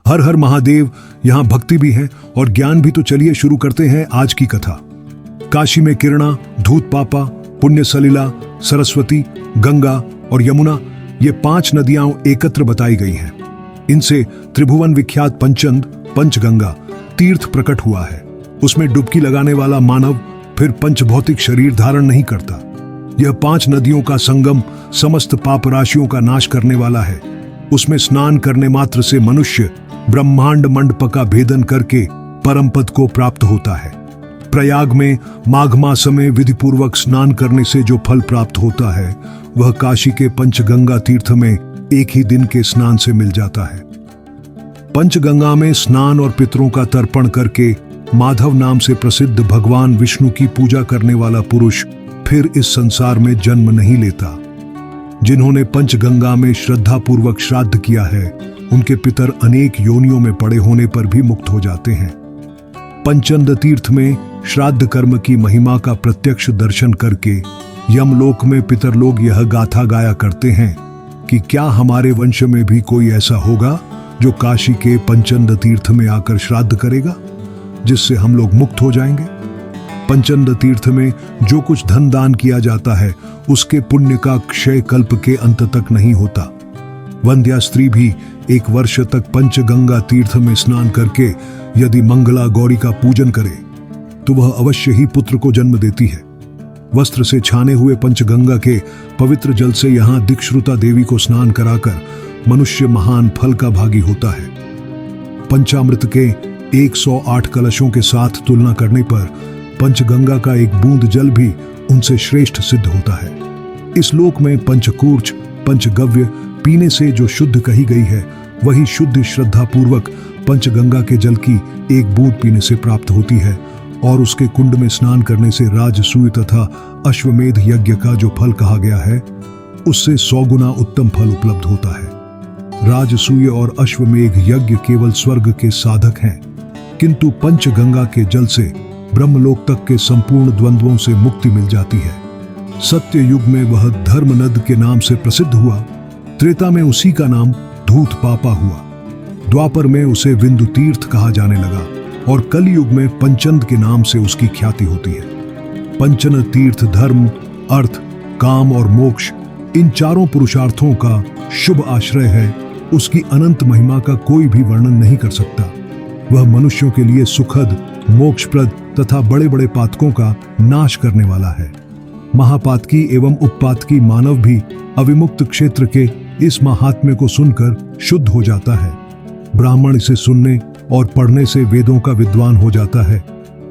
हर हर महादेव। यहाँ भक्ति भी है और ज्ञान भी, तो चलिए शुरू करते हैं आज की कथा। काशी में किरणा, धूत पापा, पुण्य सलिला, सरस्वती, गंगा और यमुना, ये 5 नदियां एकत्र बताई गई हैं। इनसे त्रिभुवन विख्यात पंचंद, पंचगंगा तीर्थ प्रकट हुआ है। उसमें डुबकी लगाने वाला मानव फिर पंचभौतिक शरीर धारण नहीं करता। यह 5 नदियों का संगम समस्त पाप राशियों का नाश करने वाला है। उसमें स्नान करने मात्र से मनुष्य ब्रह्मांड मंडप का भेदन करके परम पद को प्राप्त होता है। प्रयाग में माघ मास में विधिपूर्वक स्नान करने से जो फल प्राप्त होता है, वह काशी के पंचगंगा तीर्थ में एक ही दिन के स्नान से मिल जाता है। पंचगंगा में स्नान और पितरों का तर्पण करके माधव नाम से प्रसिद्ध भगवान विष्णु की पूजा करने वाला पुरुष फिर इस संसार में जन्म नहीं लेता। जिन्होंने पंचगंगा में श्रद्धापूर्वक श्राद्ध किया है, उनके पितर अनेक योनियों में पड़े होने पर भी मुक्त हो जाते हैं। पंचंद तीर्थ में श्राद्ध कर्म की महिमा का प्रत्यक्ष दर्शन करके यमलोक में पितर लोग यह गाथा गाया करते हैं कि क्या हमारे वंश में भी कोई ऐसा होगा जो काशी के पंचंद तीर्थ में आकर श्राद्ध करेगा, जिससे हम लोग मुक्त हो जाएंगे। पंचंद तीर्थ में जो कुछ धन दान किया जाता है, उसके पुण्य का क्षय कल्प के अंत तक नहीं होता। वंध्या स्त्री भी 1 वर्ष तक पंचगंगा तीर्थ में स्नान करके यदि मंगला गौरी का पूजन करे तो वह अवश्य ही पुत्र को जन्म देती है। वस्त्र से छाने हुए पंचगंगा के पवित्र जल से यहाँ दिक्षुता देवी को स्नान कराकर मनुष्य महान फल का भागी होता है। पंचामृत के 108 कलशों के साथ तुलना करने पर पंचगंगा का एक बूंद जल भी उनसे श्रेष्ठ सिद्ध होता है। इस लोक में पंचकूर्च, पंचगव्य पीने से जो शुद्ध कही गई है, वही शुद्ध श्रद्धा पूर्वक पंचगंगा के जल की एक बूंद पीने से प्राप्त होती है और उसके कुंड में स्नान करने से राजसूय तथा अश्वमेध यज्ञ का जो फल कहा गया है, उससे 100 गुना उत्तम फल उपलब्ध होता है। राजसूय और अश्वमेध यज्ञ केवल स्वर्ग के साधक हैं, किंतु पंचगंगा के जल से ब्रह्मलोक तक के संपूर्ण द्वंद्वों से मुक्ति मिल जाती है। सत्य युग में वह धर्मनद के नाम से प्रसिद्ध हुआ। त्रेता में उसी का नाम धूत पापा हुआ। द्वापर में उसे विंदु तीर्थ कहा जाने लगा और कलयुग में पंचंद के नाम से उसकी ख्याति होती है। पंचन तीर्थ धर्म, अर्थ, काम और मोक्ष, इन 4 पुरुषार्थों का शुभ आश्रय है। उसकी अनंत महिमा का कोई भी वर्णन नहीं कर सकता। वह मनुष्यों के लिए सुखद, मोक्षप्रद तथा बड़े बड़े पातकों का नाश करने वाला है। महापातकी एवं उपपातकी मानव भी अविमुक्त क्षेत्र के इस महात्म्य को सुनकर शुद्ध हो जाता है। ब्राह्मण इसे सुनने और पढ़ने से वेदों का विद्वान हो जाता है।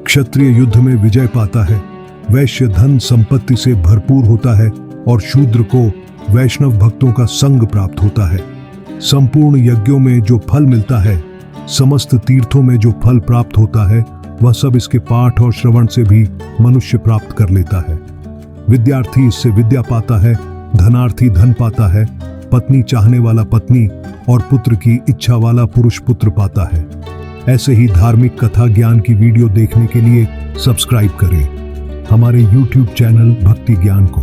क्षत्रिय युद्ध में विजय पाता है। वैश्य धन संपत्ति से भरपूर होता है और शूद्र को वैष्णव भक्तों का संग प्राप्त होता है। संपूर्ण यज्ञों में जो फल मिलता है, समस्त तीर्थों में जो फल प्राप्त होता है, वह सब इसके पाठ और श्रवण से भी मनुष्य प्राप्त कर लेता है। विद्यार्थी इससे विद्या पाता है, धनार्थी धन पाता है, पत्नी चाहने वाला पत्नी और पुत्र की इच्छा वाला पुरुष पुत्र पाता है। ऐसे ही धार्मिक कथा ज्ञान की वीडियो देखने के लिए सब्सक्राइब करें हमारे YouTube चैनल भक्ति ज्ञान को।